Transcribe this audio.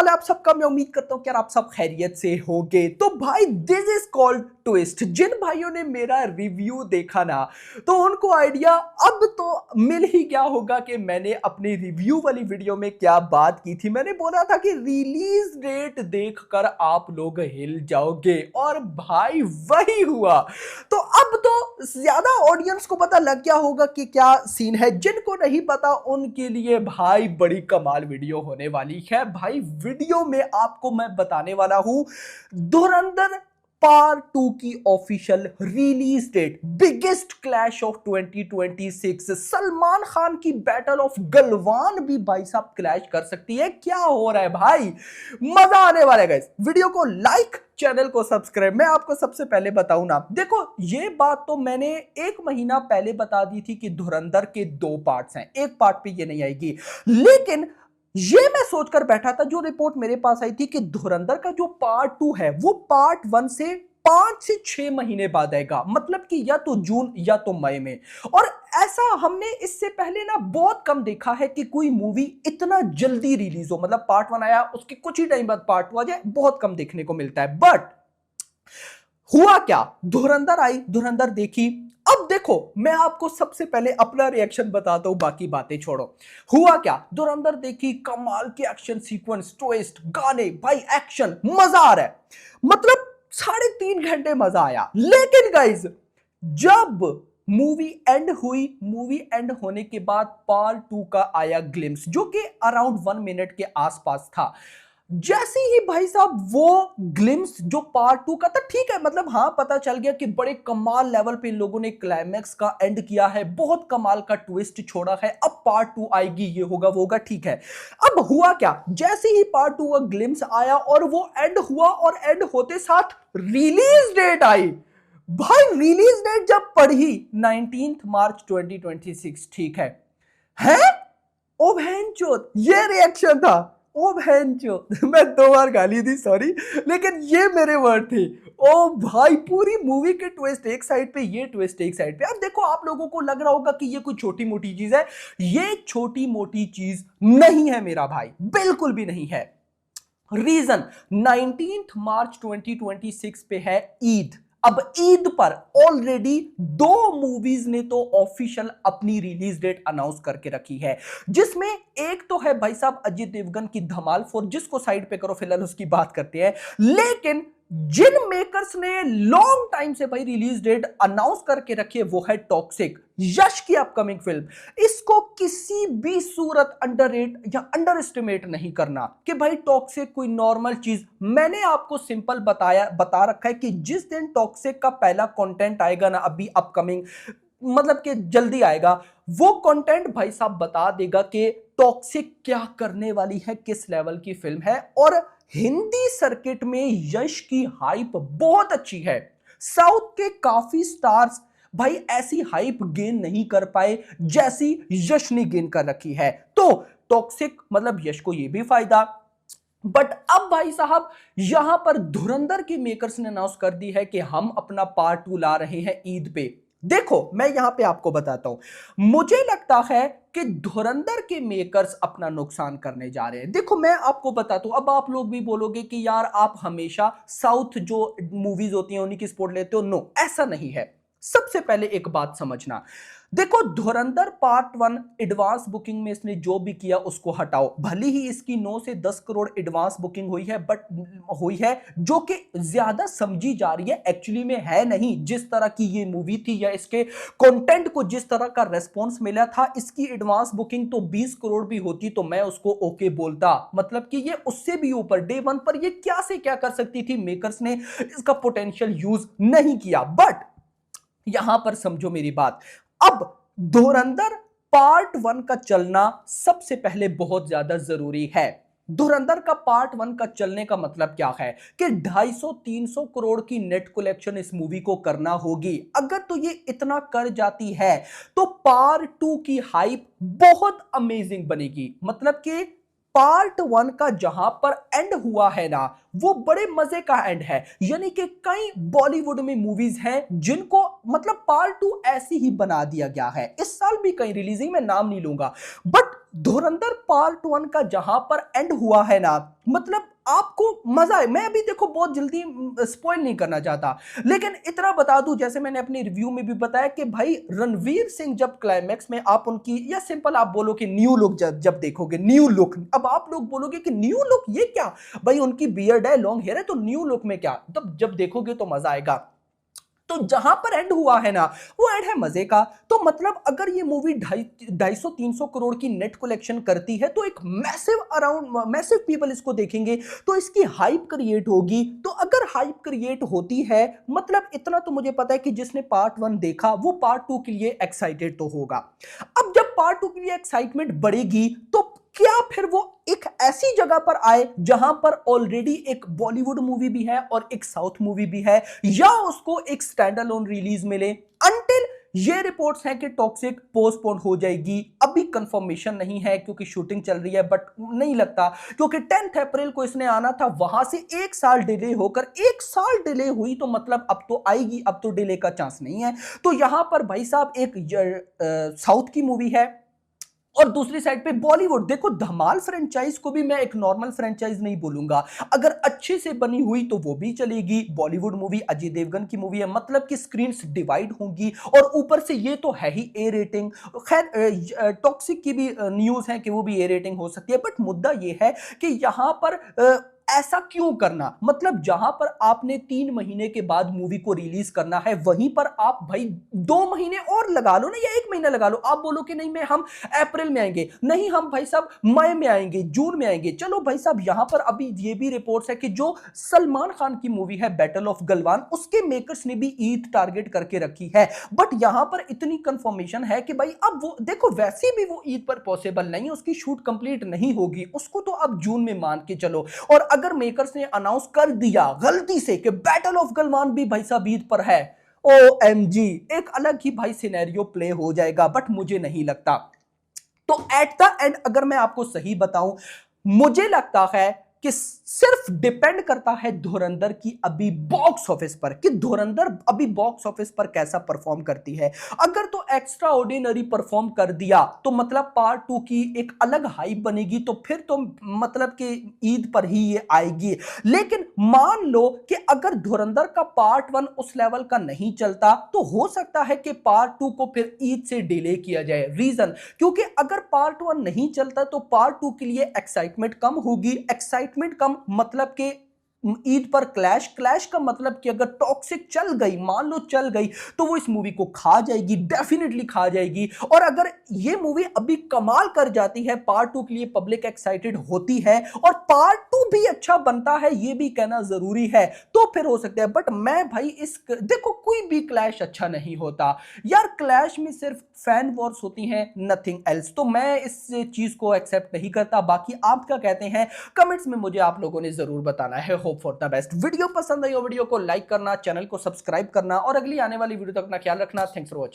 हाल है आप सबका। मैं उम्मीद करता हूं कि यार आप सब खैरियत से होगे। तो भाई दिस इज कॉल्ड ट्विस्ट। जिन भाइयों ने मेरा रिव्यू देखा ना, तो उनको आइडिया अब तो मिल ही गया होगा कि मैंने अपनी रिव्यू वाली वीडियो में क्या बात की थी। मैंने बोला था कि रिलीज डेट देखकर आप लोग हिल जाओगे, और भाई वही हुआ। तो अब तो ज्यादा ऑडियंस को पता लग गया होगा कि क्या सीन है। जिनको नहीं पता उनके लिए भाई बड़ी कमाल वीडियो होने वाली है। भाई वीडियो में आपको मैं बताने वाला हूं धुरंधर पार्ट 2 की official release date, biggest clash of 2026। Salman Khan की बैटल ऑफ गलवान भी भाई साहब क्लैश कर सकती है। क्या हो रहा है भाई, मजा आने वाला है गाइस। वीडियो को लाइक, चैनल को सब्सक्राइब। मैं आपको सबसे पहले बताऊं ना, देखो ये बात तो मैंने 1 महीना पहले बता दी थी कि धुरंधर के 2 पार्ट्स हैं, एक पार्ट पे ये नहीं आएगी। लेकिन ये मैं सोचकर बैठा था, जो रिपोर्ट मेरे पास आई थी कि धुरंधर का जो पार्ट 2 है वो पार्ट 1 से 5 से 6 महीने बाद आएगा। मतलब कि या तो जून या तो मई में। और ऐसा हमने इससे पहले ना बहुत कम देखा है कि कोई मूवी इतना जल्दी रिलीज हो। मतलब पार्ट 1 आया, उसके कुछ ही टाइम बाद पार्ट 2 आ जाए, बहुत कम देखने को मिलता है। बट हुआ क्या, धुरंधर आई, धुरंधर देखी। अब देखो मैं आपको सबसे पहले अपना रिएक्शन बताता हूं, बाकी बातें छोड़ो। हुआ क्या, धुरंधर देखी, कमाल के एक्शन सीक्वेंस, ट्विस्ट, गाने, भाई एक्शन, मजा आ रहा है। मतलब 3.5 घंटे मजा आया। लेकिन गाइज जब मूवी एंड हुई, मूवी एंड होने के बाद पार्ट 2 का आया ग्लिम्स, जो कि अराउंड 1 मिनट के आसपास था। जैसे ही भाई साहब वो ग्लिम्स जो पार्ट 2 का था, ठीक है, मतलब हाँ पता चल गया कि बड़े कमाल लेवल पे इन लोगों ने क्लाइमैक्स का एंड किया है, बहुत कमाल का ट्विस्ट छोड़ा है, अब पार्ट 2 आएगी, ये होगा वो होगा, ठीक है। अब हुआ क्या, जैसे ही पार्ट 2 का ग्लिम्स आया और वो एंड हुआ, और एंड होते साथ रिलीज डेट आई। भाई रिलीज डेट जब पढ़ी 19 मार्च 2026, ठीक है, हैं? ओ बहनचोद, ये रिएक्शन था। ओ बहनचोद मैं 2 बार गाली दी, सॉरी, लेकिन ये मेरे वर्ड थे। ओ भाई पूरी मूवी के ट्विस्ट एक साइड पे, ये ट्विस्ट एक साइड पे। अब देखो आप लोगों को लग रहा होगा कि ये कोई छोटी मोटी चीज है। ये छोटी मोटी चीज नहीं है मेरा भाई, बिल्कुल भी नहीं है। रीजन 19 मार्च 2026 पे है ईद। अब ईद पर ऑलरेडी 2 मूवीज ने तो ऑफिशियल अपनी रिलीज डेट अनाउंस करके रखी है, जिसमें एक तो है भाई साहब अजय देवगन की धमाल 4, जिसको साइड पे करो, फिलहाल उसकी बात करते हैं। लेकिन जिन मेकर्स ने लॉन्ग टाइम से भाई रिलीज डेट अनाउंस करके रखी है वो है टॉक्सिक, यश की अपकमिंग फिल्म। इसको किसी भी सूरत अंडररेट या अंडर एस्टिमेट नहीं करना कि भाई टॉक्सिक कोई नॉर्मल चीज। मैंने आपको सिंपल बता रखा है कि जिस दिन टॉक्सिक का पहला कंटेंट आएगा ना, अभी अपकमिंग मतलब कि जल्दी आएगा, वो कंटेंट भाई साहब बता देगा कि टॉक्सिक क्या करने वाली है, किस लेवल की फिल्म है। और हिंदी सर्किट में यश की हाइप बहुत अच्छी है। साउथ के काफी स्टार्स भाई ऐसी हाइप गेन नहीं कर पाए जैसी यश ने गेन कर रखी है। तो टॉक्सिक मतलब यश को ये भी फायदा। बट अब भाई साहब यहां पर धुरंधर के मेकर्स ने अनाउंस कर दी है कि हम अपना पार्ट 2 ला रहे हैं ईद पे। देखो मैं यहां पे आपको बताता हूं, मुझे लगता है कि धुरंधर के मेकर्स अपना नुकसान करने जा रहे हैं। देखो मैं आपको बताता हूं, अब आप लोग भी बोलोगे कि यार आप हमेशा साउथ जो मूवीज होती हैं उन्हीं की सपोर्ट लेते हो। नो, ऐसा नहीं है। सबसे पहले एक बात समझना, देखो धुरंधर पार्ट 1 एडवांस बुकिंग में इसने जो भी किया उसको हटाओ। भले ही इसकी 9 से 10 करोड़ एडवांस बुकिंग हुई है, बट हुई है जो कि ज्यादा समझी जा रही है, एक्चुअली में है नहीं। जिस तरह की ये मूवी थी या इसके कंटेंट को जिस तरह का रेस्पॉन्स मिला था, इसकी एडवांस बुकिंग तो 20 करोड़ भी होती तो मैं उसको ओके बोलता। मतलब कि ये उससे भी ऊपर, डे 1 पर ये क्या से क्या कर सकती थी, मेकर्स ने इसका पोटेंशियल यूज नहीं किया। बट यहां पर समझो मेरी बात, अब धुरंधर पार्ट 1 का चलना सबसे पहले बहुत ज्यादा जरूरी है। धुरंधर का पार्ट 1 का चलने का मतलब क्या है कि 250-300 करोड़ की नेट कलेक्शन इस मूवी को करना होगी। अगर तो ये इतना कर जाती है तो पार्ट 2 की हाइप बहुत अमेजिंग बनेगी। मतलब कि पार्ट 1 का जहां पर एंड हुआ है ना, वो बड़े मजे का एंड है। यानी कि कई बॉलीवुड में मूवीज हैं जिनको मतलब पार्ट 2 ऐसे ही बना दिया गया है। इस साल भी कई रिलीजिंग, मैं नाम नहीं लूंगा, बट धुरंधर पार्ट 1 का जहां पर एंड हुआ है ना, मतलब आपको मजा है। मैं अभी देखो बहुत जल्दी स्पॉइल नहीं करना चाहता, लेकिन इतना बता दूं, जैसे मैंने अपनी रिव्यू में भी बताया कि भाई रणवीर सिंह जब क्लाइमैक्स में आप उनकी, या सिंपल आप बोलो कि न्यू लुक, जब देखोगे न्यू लुक, अब आप लोग बोलोगे कि न्यू लुक ये क्या, भाई उनकी बियर्ड है, लॉन्ग हेयर है, तो न्यू लुक में क्या, तब जब देखोगे तो मजा आएगा। तो जहां पर एंड हुआ है ना, वो एंड है मजे का। तो मतलब अगर ये मूवी 250-300 करोड़ की नेट कलेक्शन करती है, तो एक मैसिव अराउंड मैसिव पीपल इसको देखेंगे, तो इसकी हाइप क्रिएट होगी। तो अगर हाइप क्रिएट होती है, मतलब इतना तो मुझे पता है कि जिसने पार्ट 1 देखा वो पार्ट 2 के लिए एक्साइटेड तो होगा। अब जब पार्ट 2 के लिए एक्साइटमेंट बढ़ेगी, तो क्या फिर वो एक ऐसी जगह पर आए जहां पर ऑलरेडी एक बॉलीवुड मूवी भी है और एक साउथ मूवी भी है, या उसको एक स्टैंड अलोन रिलीज मिले। अंटिल ये रिपोर्ट्स हैं कि टॉक्सिक पोस्टपोन हो जाएगी, अभी कंफर्मेशन नहीं है क्योंकि शूटिंग चल रही है, बट नहीं लगता, क्योंकि 10 अप्रैल को इसने आना था, वहां से 1 साल डिले होकर 1 साल डिले हुई, तो मतलब अब तो आएगी, अब तो डिले का चांस नहीं है। तो यहां पर भाई साहब एक साउथ की मूवी है और दूसरी साइड पे बॉलीवुड। देखो धमाल फ्रेंचाइज को भी मैं एक नॉर्मल फ्रेंचाइज नहीं बोलूंगा, अगर अच्छे से बनी हुई तो वो भी चलेगी। बॉलीवुड मूवी अजय देवगन की मूवी है, मतलब कि स्क्रीन्स डिवाइड होंगी, और ऊपर से ये तो है ही ए रेटिंग। खैर टॉक्सिक की भी न्यूज है कि वो भी ए रेटिंग हो सकती है, बट मुद्दा ये है कि यहां पर ऐसा क्यों करना, मतलब जहां पर आपने 3 महीने के बाद मूवी को रिलीज करना है, वहीं पर आप भाई 2 महीने और लगा लो ना, या 1 महीना लगा लो। आप बोलो कि नहीं मैं हम अप्रैल में आएंगे, नहीं हम भाई साहब मई में आएंगे, जून में आएंगे। चलो भाई साहब, यहां पर अभी ये भी रिपोर्ट्स है कि जो सलमान खान की मूवी है बैटल ऑफ गलवान, उसके मेकर्स ने भी ईद टारगेट करके रखी है, बट यहां पर इतनी कंफर्मेशन है कि भाई अब वो देखो, वैसे भी वो ईद पर पॉसिबल नहीं, उसकी शूट कंप्लीट नहीं होगी, उसको तो अब जून में मान के चलो। और अगर मेकर्स ने अनाउंस कर दिया गलती से कि बैटल ऑफ गलवान भी भाई साहब ईद पर है, OMG, एक अलग ही भाई सिनेरियो प्ले हो जाएगा, बट मुझे नहीं लगता। तो एट द एंड अगर मैं आपको सही बताऊं, मुझे लगता है कि सिर्फ डिपेंड करता है धुरंधर की अभी बॉक्स ऑफिस पर, कि धुरंधर अभी बॉक्स ऑफिस पर कैसा परफॉर्म करती है। अगर तो एक्स्ट्रा ऑर्डिनरी परफॉर्म कर दिया, तो मतलब पार्ट 2 की एक अलग हाइप बनेगी, तो फिर तो मतलब कि ईद पर ही ये आएगी। लेकिन मान लो कि अगर धुरंधर का पार्ट 1 उस लेवल का नहीं चलता, तो हो सकता है कि पार्ट 2 को फिर ईद से डिले किया जाए। रीजन, क्योंकि अगर पार्ट 1 नहीं चलता तो पार्ट 2 के लिए एक्साइटमेंट कम होगी, एक्साइटमेंट कम मतलब कि ईद पर क्लैश, क्लैश का मतलब कि अगर टॉक्सिक चल गई, मान लो चल गई, तो वो इस मूवी को खा जाएगी, डेफिनेटली खा जाएगी। और अगर ये मूवी अभी कमाल कर जाती है, पार्ट 2 के लिए पब्लिक एक्साइटेड होती है, और पार्ट 2 भी अच्छा बनता है, ये भी कहना जरूरी है, तो फिर हो सकता है। बट मैं भाई इस देखो, कोई भी क्लैश अच्छा नहीं होता यार, क्लैश में सिर्फ फैन वॉर्स होती हैं, नथिंग एल्स। तो मैं इस चीज को एक्सेप्ट नहीं करता। बाकी आप क्या कहते हैं कमेंट्स में मुझे आप लोगों ने जरूर बताना है। Hope for the best. Video पसंद आई हो वीडियो को लाइक करना, चैनल को सब्सक्राइब करना, और अगली आने वाली वीडियो तक अपना ख्याल रखना। Thanks for watching.